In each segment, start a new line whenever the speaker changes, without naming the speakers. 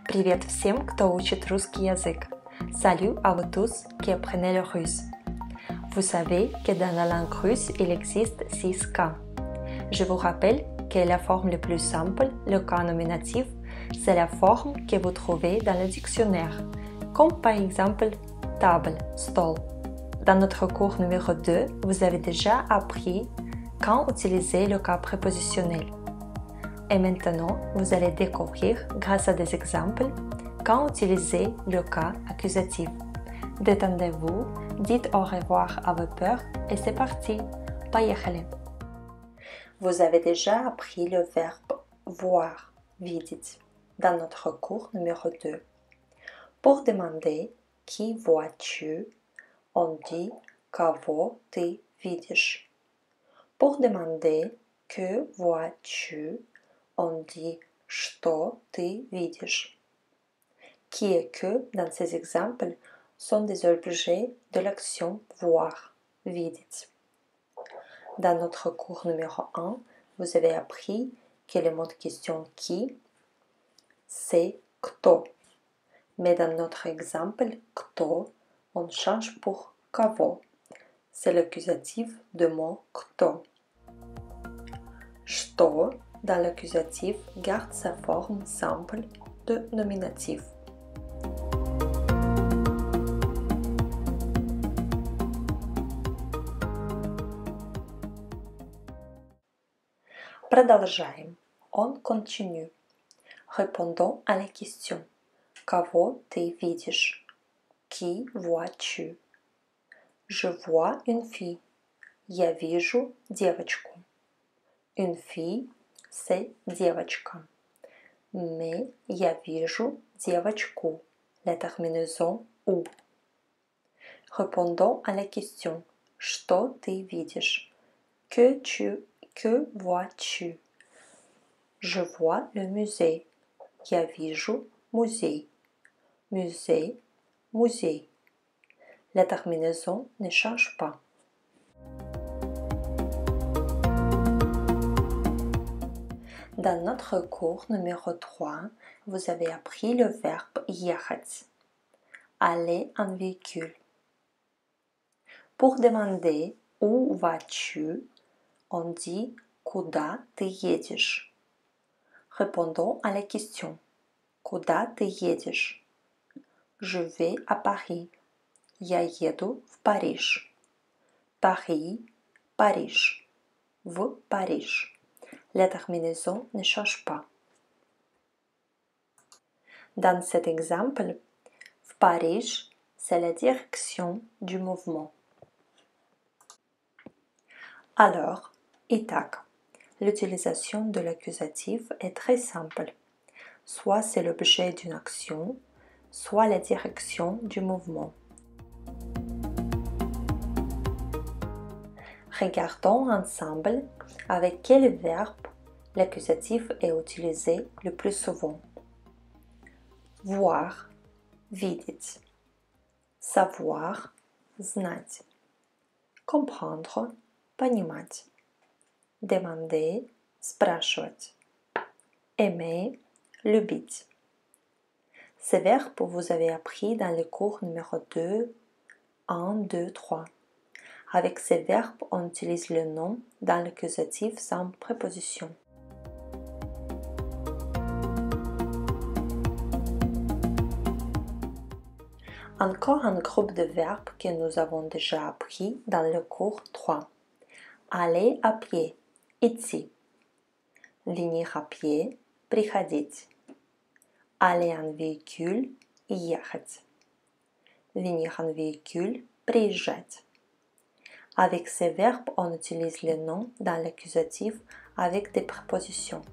Привет всем, кто учит rусский язык. Salut à vous tous qui apprenez le russe. Vous savez que dans la langue russe, il existe 6 cas. Je vous rappelle que la forme la plus simple, le cas nominatif, c'est la forme que vous trouvez dans le dictionnaire, comme par exemple table, stol. Dans notre cours numéro 2, vous avez déjà appris quand utiliser le cas prépositionnel. Et maintenant, vous allez découvrir, grâce à des exemples, quand utiliser le cas accusatif. Détendez-vous, dites au revoir à vos peurs et c'est parti. Поехали! Vous avez déjà appris le verbe voir, видеть, dans notre cours numéro 2. Pour demander qui vois-tu, on dit кого ты видишь. Pour demander que vois-tu, on dit что ты видишь. Qui et que, dans ces exemples, sont des objets de l'action voir, видеть. Dans notre cours numéro 1, vous avez appris que le mot de question qui, c'est кто. Mais dans notre exemple, кто, on change pour кого. C'est l'accusatif de mot кто. Что, dans l'accusatif, garde sa forme simple de nominatif. Продолжаем. On continue. Répondons à la question. Кого ты видишь? Qui vois-tu? Je vois une fille. Я вижу девочку. Une fille, c'est девочка. Mais я вижу девочку. La terminaison ou. Répondons à la question. Что ты видишь? Que vois-tu? Je vois le musée. Я вижу музей. Musée, musée. La terminaison ne change pas. Dans notre cours numéro 3, vous avez appris le verbe ехать, aller en véhicule. Pour demander où vas-tu, on dit куда ты едешь. Répondons à la question. Куда ты едешь? Je vais à Paris. Я еду в Париж. Paris, Париж. В Париж. La terminaison ne change pas. Dans cet exemple, в Париж, c'est la direction du mouvement. Alors, итак, l'utilisation de l'accusatif est très simple. Soit c'est l'objet d'une action, soit la direction du mouvement. Regardons ensemble avec quel verbe l'accusatif est utilisé le plus souvent. Voir, видеть. Savoir, знать. Comprendre, понимать. Demander, спрашивать. Aimer, любить. Ces verbes vous avez appris dans le cours numéro 2, 1, 2, 3. Avec ces verbes, on utilise le nom dans l'accusatif sans préposition. Encore un groupe de verbes que nous avons déjà appris dans le cours 3. Aller à pied, идти. Venir à pied, приходить. Aller en véhicule, ехать. Venir en véhicule, приезжать. Avec ces verbes, on utilise le nom dans l'accusatif avec des prépositions.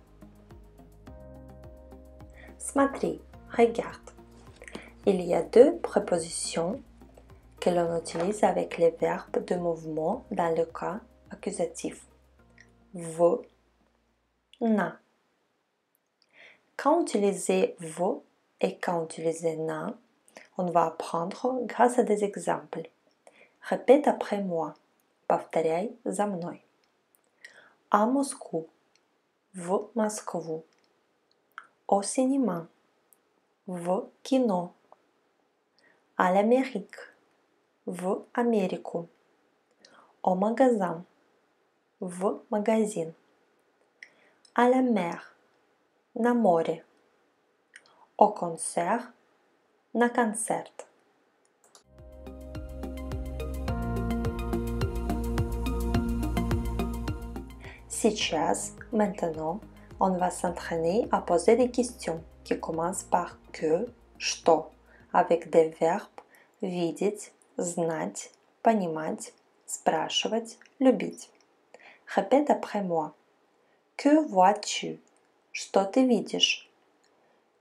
Смотри, regarde. Il y a deux prépositions que l'on utilise avec les verbes de mouvement dans le cas accusatif. В, на. Quand utiliser в et quand utiliser на, on va apprendre grâce à des exemples. Répète après moi. Повторяй за мной. À Moscou. В Москву. Au cinéma. в кино. À l'Amérique, в Америку. Au magasin, в магазин. À la mer, на море. Au concert, на концерт. Сейчас, maintenant, on va s'entraîner à poser des questions qui commencent par que, что, avec des verbes видеть, знать, понимать, спрашивать, любить. Répète après moi. Que vois-tu? Что ты видишь?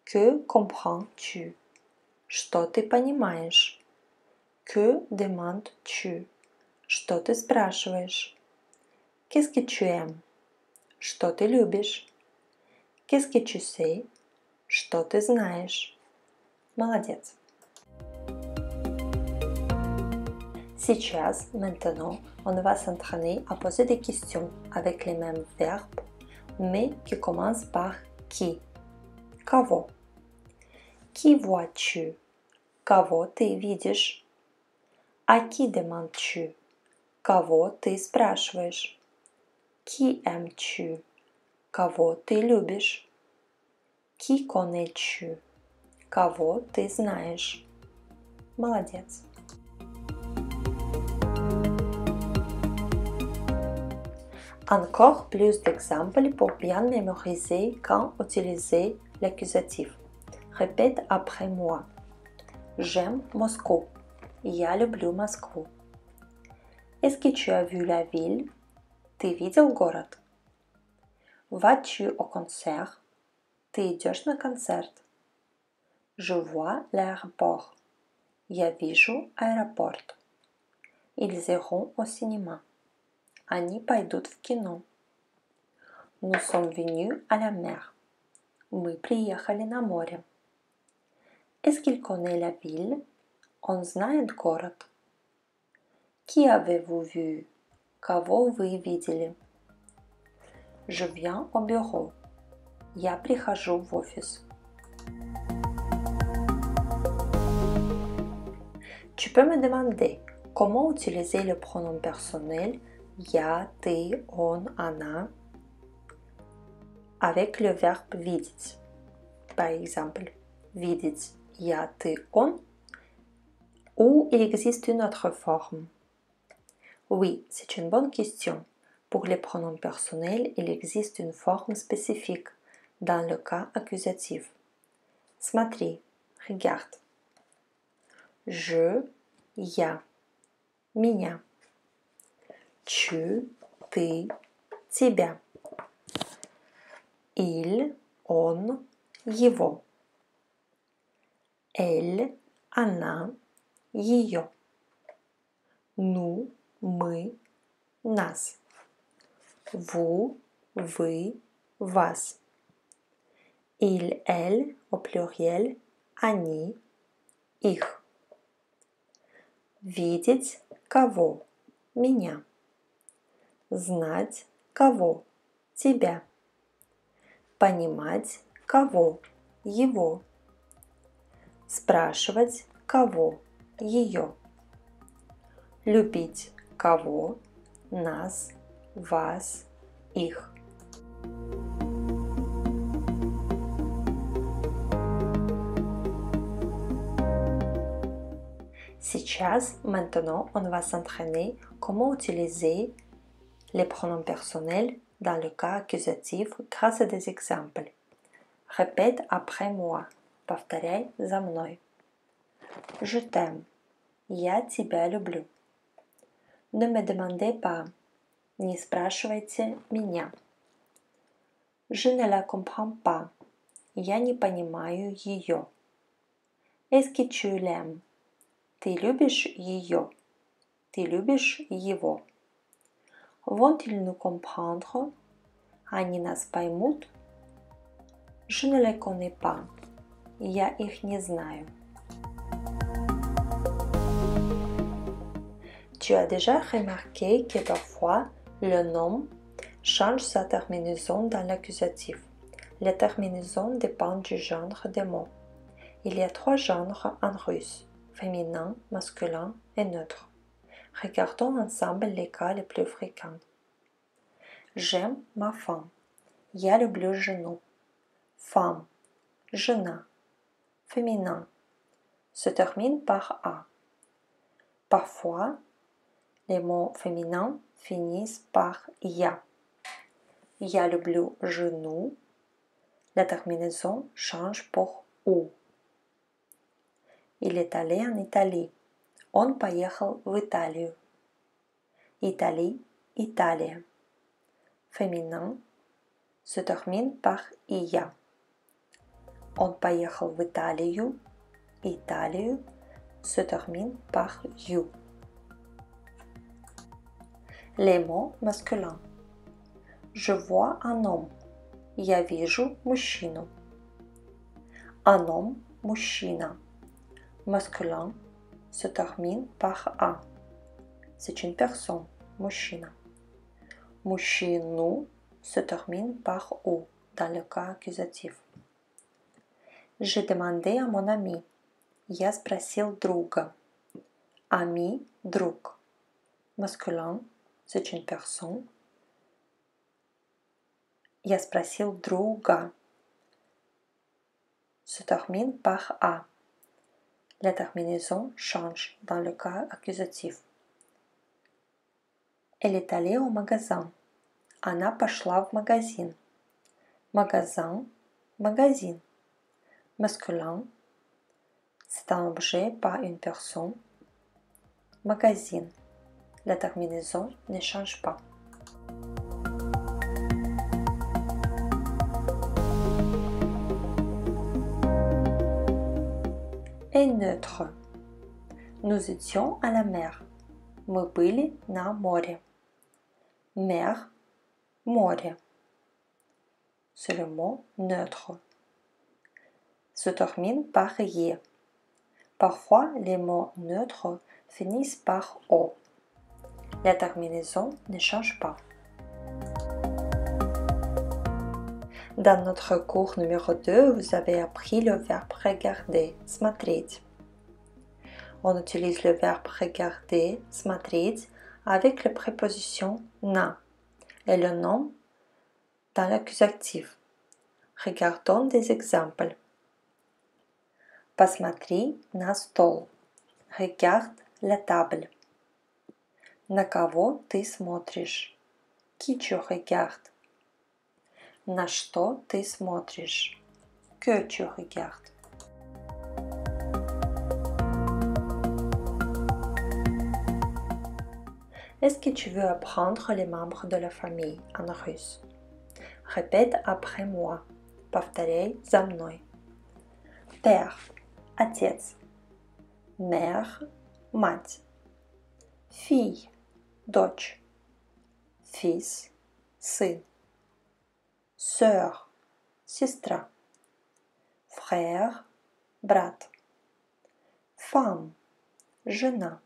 Que comprends-tu? Что ты понимаешь? Que demandes-tu? Что ты спрашиваешь? Qu'est-ce que tu aimes? Что ты любишь? Qu'est-ce que tu sais? Что ты знаешь? Молодец! Сейчас, maintenant, on va s'entraîner à poser des questions avec les mêmes verbes, mais qui commencent par qui. Кого? Qui vois-tu? Кого ты видишь? À qui demandes-tu? Кого ты спрашиваешь? Qui aimes-tu? Кого ты любишь? Qui connais-tu? Кого ты знаешь? Молодец! Encore plus d'exemples pour bien mémoriser quand utiliser l'accusatif. Répète après moi. J'aime Moscou. Я люблю Москву. Est-ce que tu as vu la ville? Ты видел город? Vas-tu au concert? Ты идешь на концерт? Je vois l'aéroport. Я вижу аэропорт. Ils iront au cinéma. Они пойдут в кино. Nous sommes venus à la mer. Мы приехали на море. Est-ce qu'il connaît la ville? Он знает город. Qui avez-vous vu? Кого вы видели? Je viens au bureau. Я прихожу в офис. Tu peux me demander comment utiliser le pronom personnel я, ты, он, она avec le verbe видеть. Par exemple, видеть я, ты, он, ou il existe une autre forme? Oui, c'est une bonne question. Pour les pronoms personnels, il existe une forme spécifique dans le cas accusatif. Смотри, regarde. Je, я, меня. Tu, ты, тебя. Il, он, его. Elle, она, ее. Nous, мы, нас. Vous, вы, вас. Il, elle, au pluriel, они, их. Видеть кого? Меня. Знать кого? Тебя. Понимать кого? Его. Спрашивать кого? Ее. Любить кого? Нас, вас, их. Сейчас, maintenant, on va s'entraîner comment utiliser les pronoms personnels dans le cas accusatif grâce à des exemples. Répète après moi. Повторяй за мной. Je t'aime. Я тебя люблю. Ne me demandez pas. Не спрашивайте меня. Je ne la comprends pas. Я не понимаю ее. Est-ce que tu l'aimes? Ты любишь ее? Ты любишь его? Vont-ils nous comprendre? Они нас поймут? Je ne les connais pas. Я их не знаю. Tu as déjà remarqué que parfois le nom change sa terminaison dans l'accusatif. La terminaison dépend du genre des mots. Il y a 3 genres en russe, féminin, masculin et neutre. Regardons ensemble les cas les plus fréquents. J'aime ma femme. Il y a le bleu genou. Femme, жена, féminin, se termine par A. Parfois, les mots féminins finissent par ya. Il y a le bleu genou. La terminaison change pour U. Il est allé en Italie. Он поехал в Италию. Italie, Italia. Féminin se termine par ia. Он поехал в Италию. Италию se termine par ю. Les mots masculins. Je vois un homme. Я вижу мужчину. Un homme, мужчина. Masculin se termine par A. C'est une personne, мужчина. Мужчину se termine par O dans le cas accusatif. J'ai demandé à mon ami. Я спросил друга. Ami, друг. Masculin, c'est une personne. Я спросил друга se termine par A. La terminaison change dans le cas accusatif. Elle est allée au magasin. Она пошла в магазин. Magasin, magazine. Masculin, c'est un objet, pas une personne. Magazine. La terminaison ne change pas. Et neutre. Nous étions à la mer. Мы были на море. Mer, море. C'est le mot neutre. Se termine par «е». Parfois, les mots neutres finissent par «o». La terminaison ne change pas. Dans notre cours numéro 2, vous avez appris le verbe regarder, смотреть. On utilise le verbe regarder, смотреть, avec la préposition на et le nom dans l'accusatif. Regardons des exemples. Посмотри на стол. Regarde la table. На кого ты смотришь? Qui tu regardes? На что ты смотришь? Que tu regardes? Est-ce que tu veux apprendre les membres de la famille en russe? Répète après moi. Повторяй за мной. Père, отец. Mère, мать. Fille, дочь. Fils, сын. Sœur, сестра. Frère, брат. Femme, жена.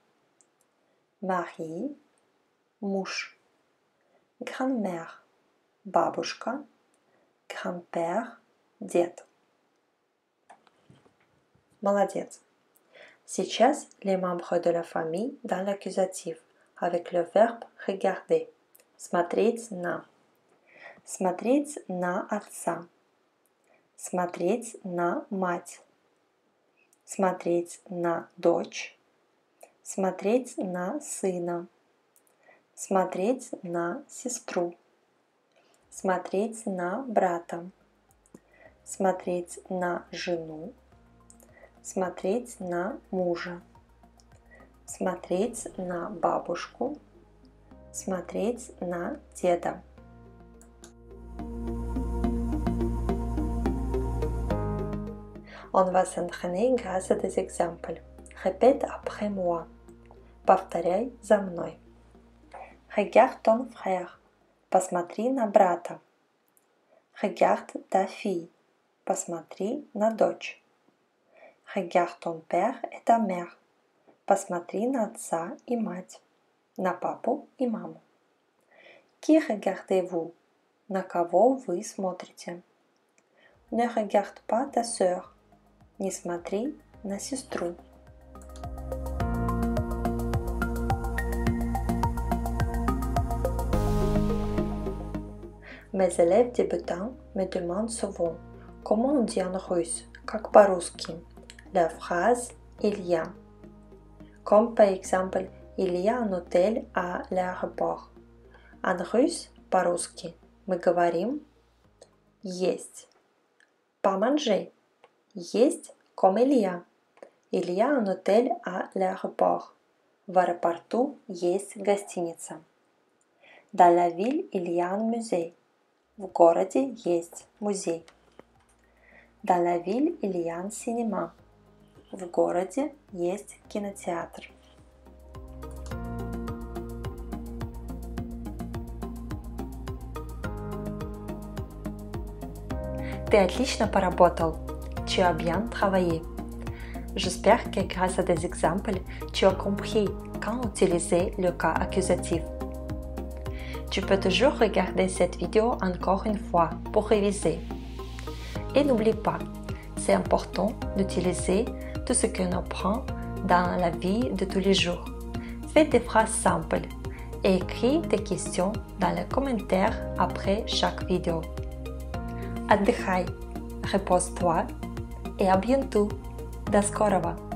Mari, муж. Grand-mère, бабушка. Grand-père, дед. Молодец. Сейчас les membres de la famille dans l'accusatif avec le verbe regarder. Смотреть на. Смотреть на отца. Смотреть на мать. Смотреть на дочь. Смотреть на сына. Смотреть на сестру. Смотреть на брата. Смотреть на жену. Смотреть на мужа. Смотреть на бабушку. Смотреть на деда. On va s'entraîner grâce à des exemples. Répète après moi. Повторяй за мной. Regarde ton frère. Посмотри на брата. Regarde ta fille. Посмотри на дочь. Regarde ton père et ta mère. Посмотри на отца и мать. На папу и маму. Qui regardez-vous? На кого вы смотрите? Ne regarde pas ta sœur. Не смотри на сестру. Mes élèves débutants me demandent souvent comment on dit en russe, как по-русски, la phrase il y a. Comme par exemple, il y a un hôtel à l'aéroport. En russe, по-русски, мы говорим есть. Pas manger. Есть comme il y a. Il y a un hôtel à l'aéroport. В аэропорту есть гостиница. Dans la ville, il y a un musée. В городе есть музей. Dans la ville, il y a un cinéma. В городе есть кинотеатр. Ты отлично поработал. Tu as bien travaillé. J'espère que grâce à des exemples, tu as compris quand utiliser le cas accusatif. Tu peux toujours regarder cette vidéo encore une fois pour réviser. Et n'oublie pas, c'est important d'utiliser tout ce qu'on apprend dans la vie de tous les jours. Fais des phrases simples et écris tes questions dans les commentaires après chaque vidéo. Отдыхай, repose-toi et à bientôt. До скорого!